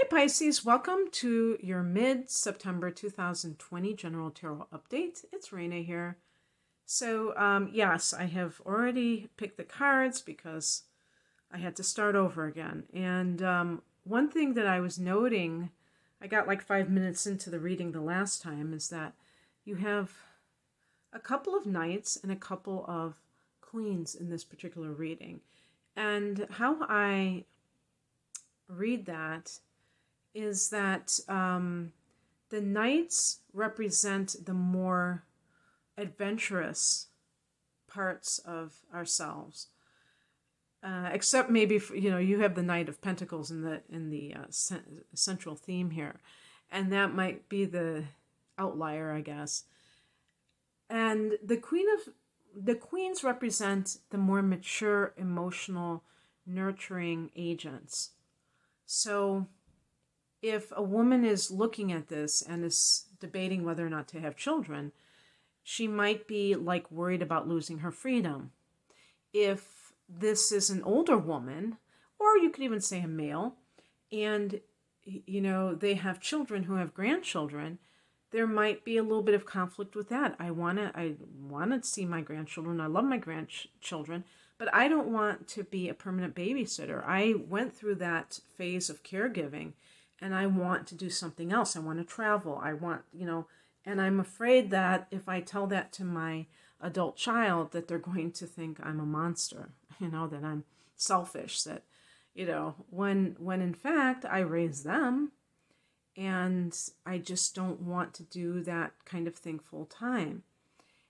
Hi Pisces, welcome to your mid-September 2020 General Tarot Update. It's Raina here. So yes, I have already picked the cards because I had to start over again. And one thing that I was noting, I got like 5 minutes into the reading the last time, is that you have a couple of knights and a couple of queens in this particular reading. And how I read that is that the knights represent the more adventurous parts of ourselves, except maybe you have the Knight of Pentacles in the central theme here, and that might be the outlier, I guess. And the queens represent the more mature, emotional, nurturing agents. So if a woman is looking at this and is debating whether or not to have children, she might be like worried about losing her freedom. If this is an older woman, or you could even say a male, and they have children who have grandchildren, there might be a little bit of conflict with that. I want to see my grandchildren. I love my grandchildren, but I don't want to be a permanent babysitter. I went through that phase of caregiving, and I want to do something else. I want to travel. I want, and I'm afraid that if I tell that to my adult child, that they're going to think I'm a monster, that I'm selfish, that, when in fact I raise them, and I just don't want to do that kind of thing full time.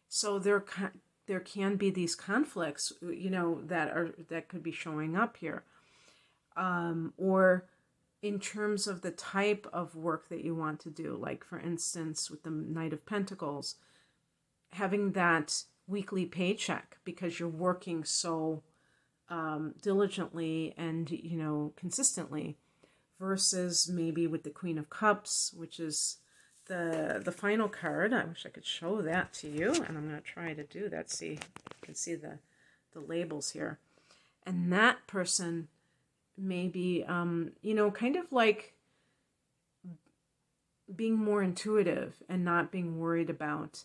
So there can be these conflicts, that could be showing up here, or in terms of the type of work that you want to do. Like, for instance, with the Knight of Pentacles, having that weekly paycheck because you're working so diligently and consistently, versus maybe with the Queen of Cups, which is the final card. I wish I could show that to you, and I'm going to try to do that. See, you can see the labels here. And that person may be, kind of like being more intuitive and not being worried about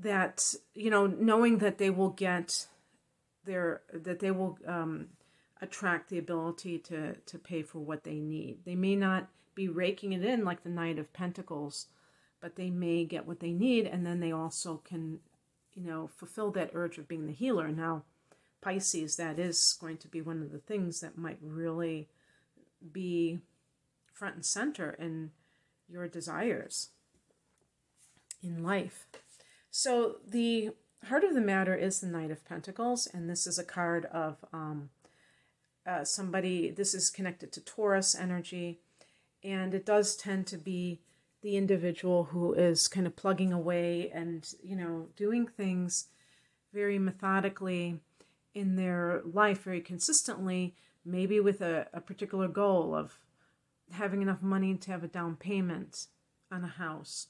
that, knowing that they will get that they will attract the ability to pay for what they need. They may not be raking it in like the Knight of Pentacles, but they may get what they need, and then they also can, fulfill that urge of being the healer. Now, Pisces, that is going to be one of the things that might really be front and center in your desires in life. So the heart of the matter is the Knight of Pentacles, and this is a card of somebody. This is connected to Taurus energy, and it does tend to be the individual who is kind of plugging away and doing things very methodically in their life, very consistently, maybe with a particular goal of having enough money to have a down payment on a house.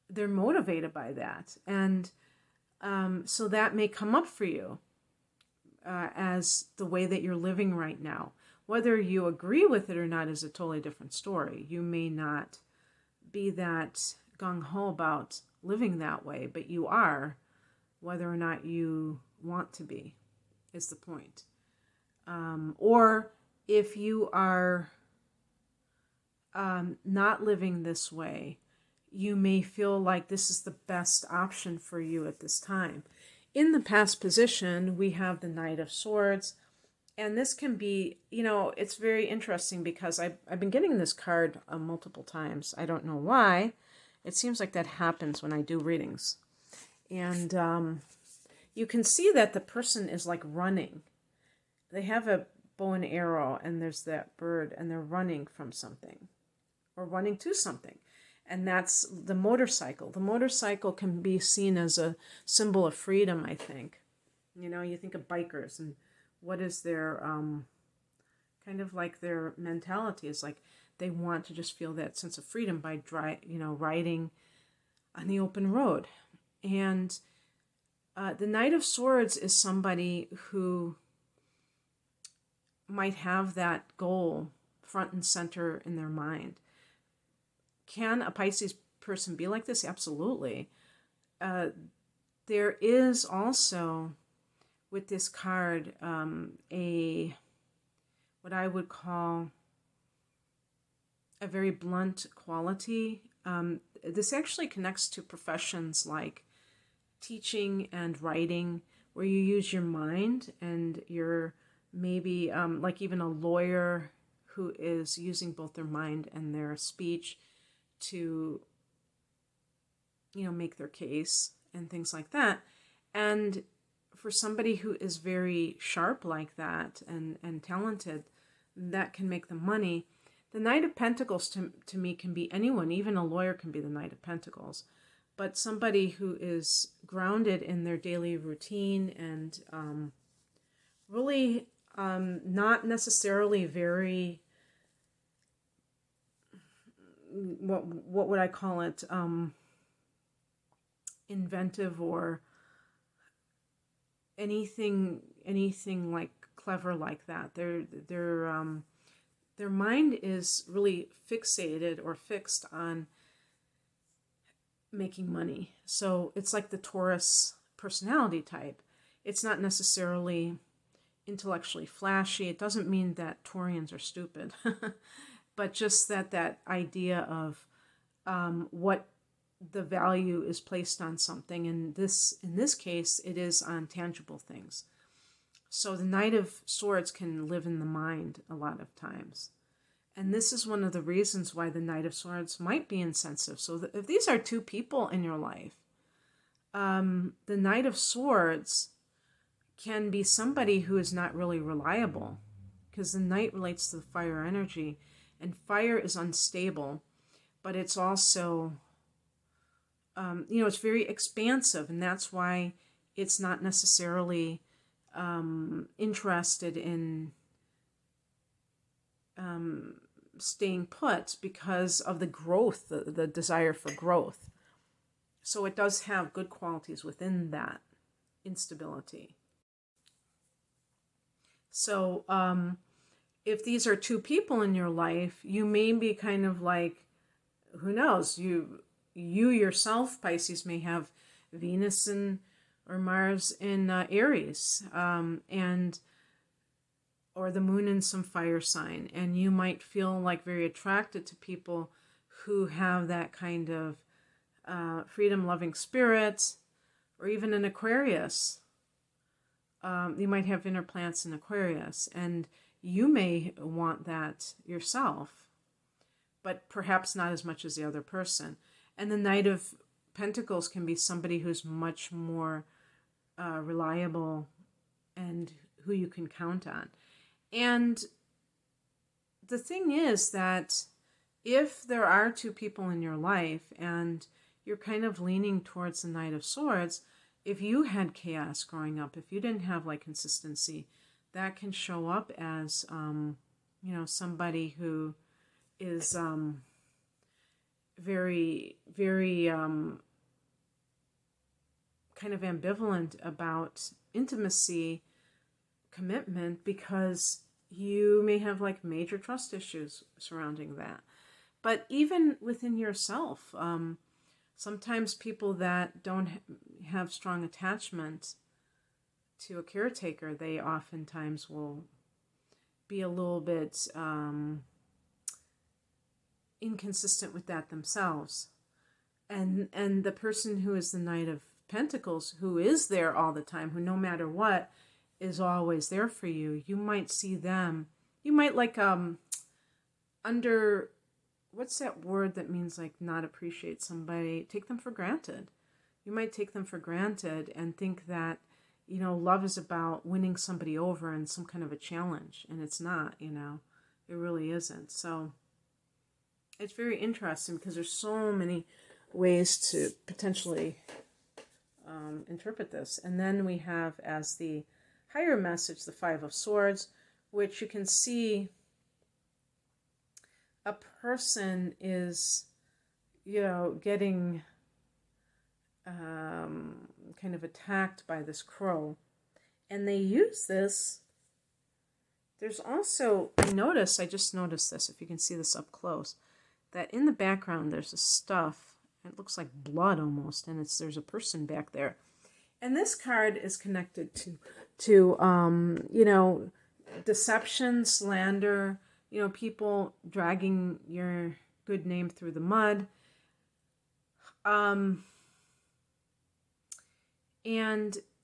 They're motivated by that, and so that may come up for you as the way that you're living right now. Whether you agree with it or not is a totally different story. You may not be that gung-ho about living that way, but you are, whether or not you want to be, is the point. Or if you are not living this way, you may feel like this is the best option for you at this time. In the past position, we have the Knight of Swords, and this can be, it's very interesting because I've been getting this card multiple times. I don't know why. It seems like that happens when I do readings. And you can see that the person is like running. They have a bow and arrow, and there's that bird, and they're running from something or running to something. And that's the motorcycle. The motorcycle can be seen as a symbol of freedom, I think. You think of bikers, and what is their, kind of like their mentality is like they want to just feel that sense of freedom by riding on the open road. And the Knight of Swords is somebody who might have that goal front and center in their mind. Can a Pisces person be like this? Absolutely. There is also, with this card, what I would call a very blunt quality. This actually connects to professions like teaching and writing, where you use your mind, and you're maybe like even a lawyer who is using both their mind and their speech to, make their case and things like that. And for somebody who is very sharp like that and talented, that can make them money. The Knight of Pentacles to me can be anyone. Even a lawyer can be the Knight of Pentacles. But somebody who is grounded in their daily routine and really not necessarily very, what would I call it, inventive or anything like clever like that. Their mind is really fixated or fixed on making money. So it's like the Taurus personality type. It's not necessarily intellectually flashy. It doesn't mean that Taurians are stupid, but just that idea of what the value is placed on something. And in this case, it is on tangible things. So the Knight of Swords can live in the mind a lot of times. And this is one of the reasons why the Knight of Swords might be insensitive. So if these are two people in your life, the Knight of Swords can be somebody who is not really reliable, because the Knight relates to the fire energy, and fire is unstable, but it's also, it's very expansive, and that's why it's not necessarily interested in staying put, because of the growth, the desire for growth. So it does have good qualities within that instability. So if these are two people in your life, you may be kind of like, who knows, you yourself, Pisces, may have Venus or Mars in Aries, or the moon in some fire sign, and you might feel like very attracted to people who have that kind of freedom-loving spirit, or even an Aquarius. You might have inner planets in Aquarius, and you may want that yourself, but perhaps not as much as the other person. And the Knight of Pentacles can be somebody who's much more reliable and who you can count on. And the thing is that if there are two people in your life and you're kind of leaning towards the Knight of Swords, if you had chaos growing up, if you didn't have like consistency, that can show up as, somebody who is very, very kind of ambivalent about intimacy, commitment, because you may have like major trust issues surrounding that. But even within yourself, sometimes people that don't have strong attachment to a caretaker, they oftentimes will be a little bit inconsistent with that themselves. And the person who is the Knight of Pentacles, who is there all the time, who no matter what is always there for you, you might see them, you might like under, what's that word that means like not appreciate somebody, take them for granted. You might take them for granted and think that, love is about winning somebody over in some kind of a challenge, and it's not, it really isn't. So it's very interesting because there's so many ways to potentially interpret this. And then we have as the higher message, the Five of Swords, which you can see a person is, getting kind of attacked by this crow. And they use this There's also, I just noticed this, if you can see this up close, that in the background there's a stuff, it looks like blood almost, and there's a person back there. And this card is connected to deception, slander, people dragging your good name through the mud. And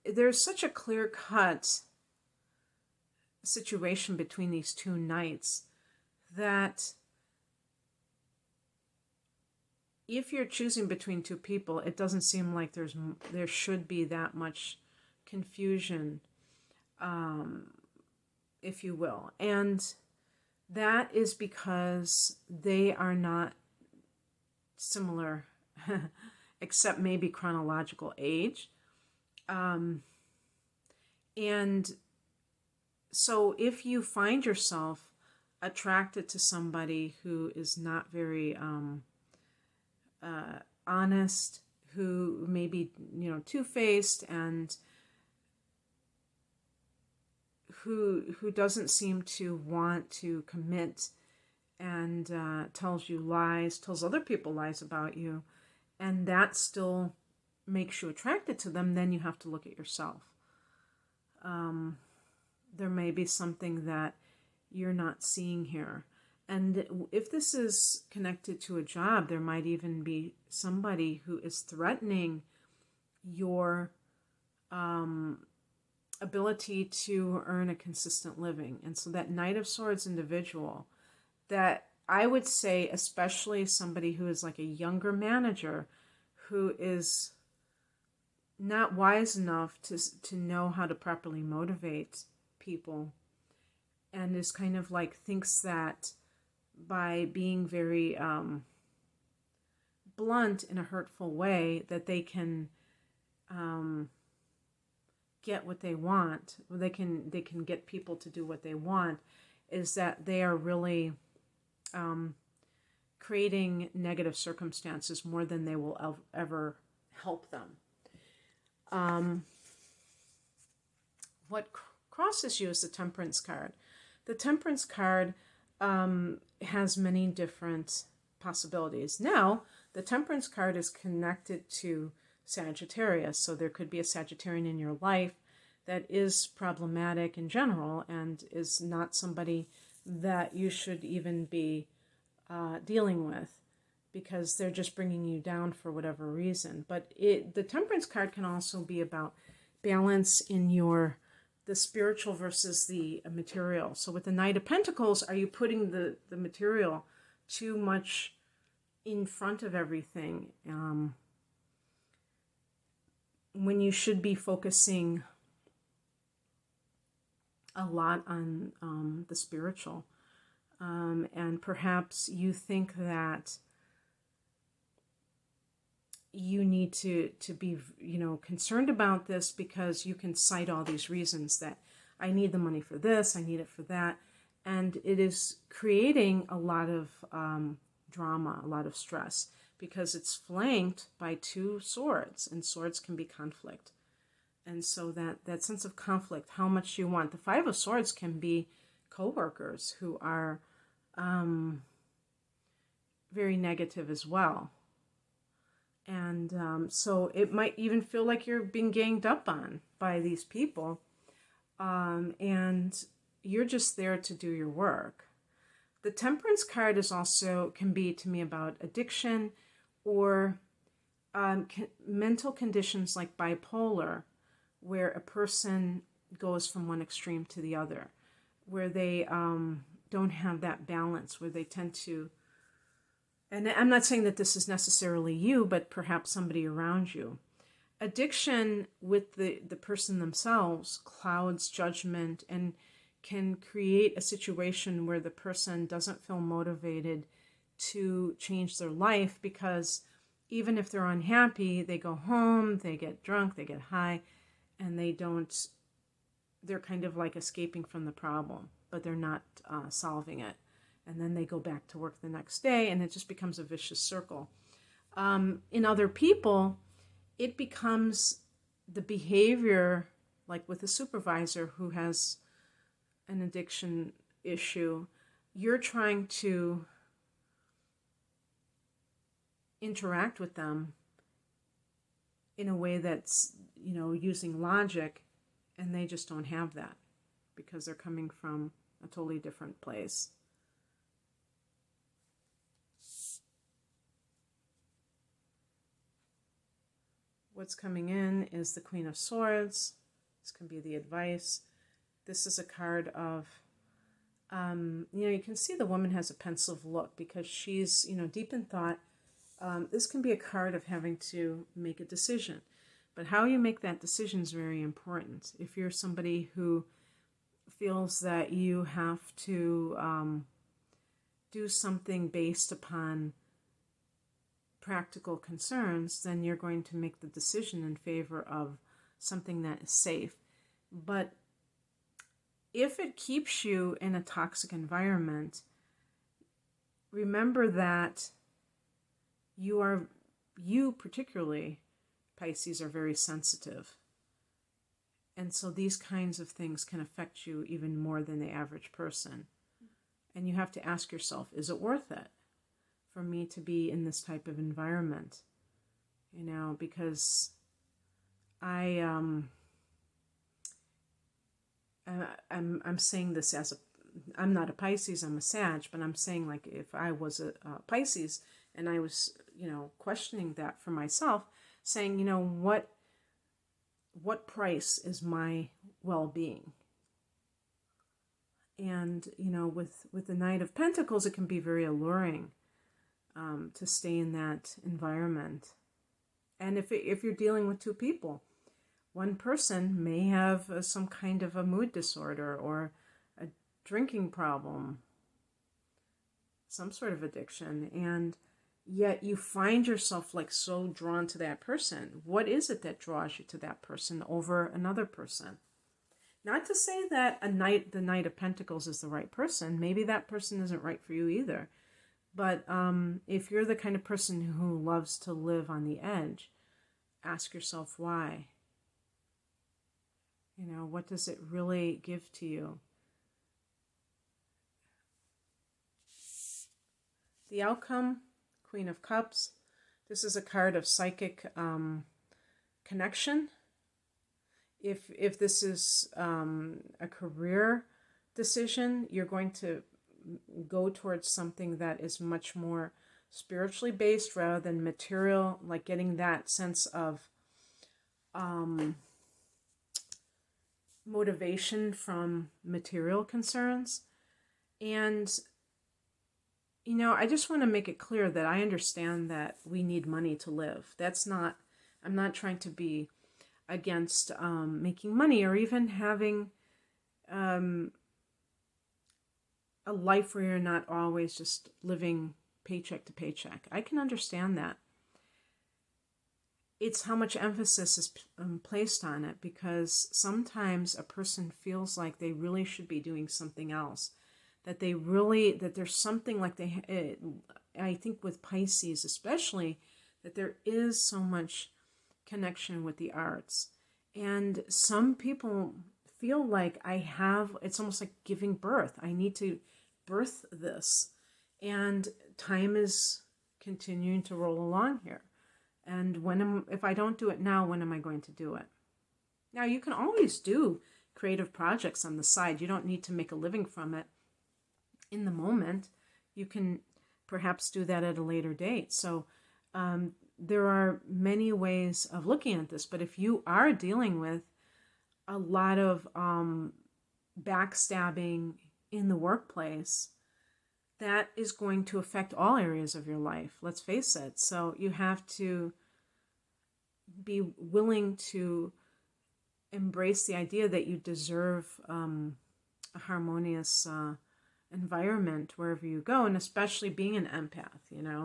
there's such a clear-cut situation between these two knights that if you're choosing between two people, it doesn't seem like there should be that much confusion, if you will. And that is because they are not similar, except maybe chronological age. And so if you find yourself attracted to somebody who is not very honest, who may be, two-faced, and who doesn't seem to want to commit, and tells you lies, tells other people lies about you, and that still makes you attracted to them, then you have to look at yourself. There may be something that you're not seeing here. And if this is connected to a job, there might even be somebody who is threatening your ability to earn a consistent living. And so that Knight of Swords individual, that I would say, especially somebody who is like a younger manager who is not wise enough to know how to properly motivate people, and is kind of like thinks that by being very blunt in a hurtful way that they can get what they want, or they can get people to do what they want, is that they are really creating negative circumstances more than they will ever help them. What crosses you is the Temperance card. The Temperance card has many different possibilities. Now, the Temperance card is connected to Sagittarius, so there could be a Sagittarian in your life that is problematic in general and is not somebody that you should even be dealing with, because they're just bringing you down for whatever reason. But the Temperance card can also be about balance in the spiritual versus the material. So with the Knight of Pentacles, are you putting the material too much in front of everything when you should be focusing a lot on the spiritual? And perhaps you think that you need to be, concerned about this because you can cite all these reasons that I need the money for this, I need it for that. And it is creating a lot of drama, a lot of stress, because it's flanked by two swords, and swords can be conflict. And so that sense of conflict, how much you want. The Five of Swords can be co-workers who are very negative as well. And so it might even feel like you're being ganged up on by these people. And you're just there to do your work. The Temperance card can be to me about addiction or mental conditions like bipolar, where a person goes from one extreme to the other, where they don't have that balance, where they tend to, and I'm not saying that this is necessarily you, but perhaps somebody around you. Addiction with the person themselves clouds judgment and can create a situation where the person doesn't feel motivated to change their life, because even if they're unhappy, they go home, they get drunk, they get high, and they're kind of like escaping from the problem, but they're not solving it. And then they go back to work the next day, and it just becomes a vicious circle. In other people, it becomes the behavior, like with a supervisor who has an addiction issue, you're trying to interact with them in a way that's, using logic, and they just don't have that because they're coming from a totally different place. What's coming in is the Queen of Swords. This can be the advice. This is a card of, you can see the woman has a pensive look because she's, deep in thought. This can be a card of having to make a decision. But how you make that decision is very important. If you're somebody who feels that you have to do something based upon practical concerns, then you're going to make the decision in favor of something that is safe. But if it keeps you in a toxic environment, remember that you particularly, Pisces, are very sensitive. And so these kinds of things can affect you even more than the average person. And you have to ask yourself, is it worth it for me to be in this type of environment? Because I'm saying this as I'm not a Pisces, I'm a Sag, but I'm saying, like, if I was a Pisces and I was, questioning that for myself, saying, what price is my well-being? And, with the Knight of Pentacles, it can be very alluring to stay in that environment. And if you're dealing with two people, one person may have some kind of a mood disorder or a drinking problem, some sort of addiction, and yet you find yourself like so drawn to that person. What is it that draws you to that person over another person? Not to say that the Knight of Pentacles is the right person. Maybe that person isn't right for you either. But if you're the kind of person who loves to live on the edge, ask yourself why. What does it really give to you? The outcome, Queen of Cups. This is a card of psychic connection. If this is a career decision, you're going to go towards something that is much more spiritually based rather than material, like getting that sense of motivation from material concerns. And I just want to make it clear that I understand that we need money to live. I'm not trying to be against making money or even having a life where you're not always just living paycheck to paycheck. I can understand that. It's how much emphasis is placed on it, because sometimes a person feels like they really should be doing something else. That there's something like I think with Pisces especially, that there is so much connection with the arts. And some people feel like it's almost like giving birth. I need to birth this. And time is continuing to roll along here. And if I don't do it now, when am I going to do it? Now, you can always do creative projects on the side. You don't need to make a living from it in the moment. You can perhaps do that at a later date. So there are many ways of looking at this. But if you are dealing with a lot of backstabbing in the workplace, that is going to affect all areas of your life. Let's face it. So you have to be willing to embrace the idea that you deserve a harmonious environment wherever you go, and especially being an empath,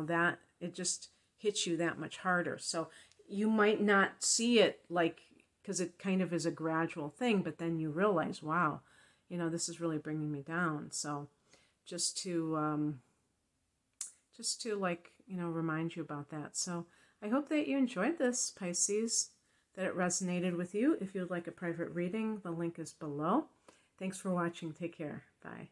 that it just hits you that much harder. So you might not see it because it kind of is a gradual thing, but then you realize, wow, this is really bringing me down. So just to remind you about that. So I hope that you enjoyed this, Pisces, that it resonated with you. If you'd like a private reading, the link is below. Thanks for watching. Take care. Bye.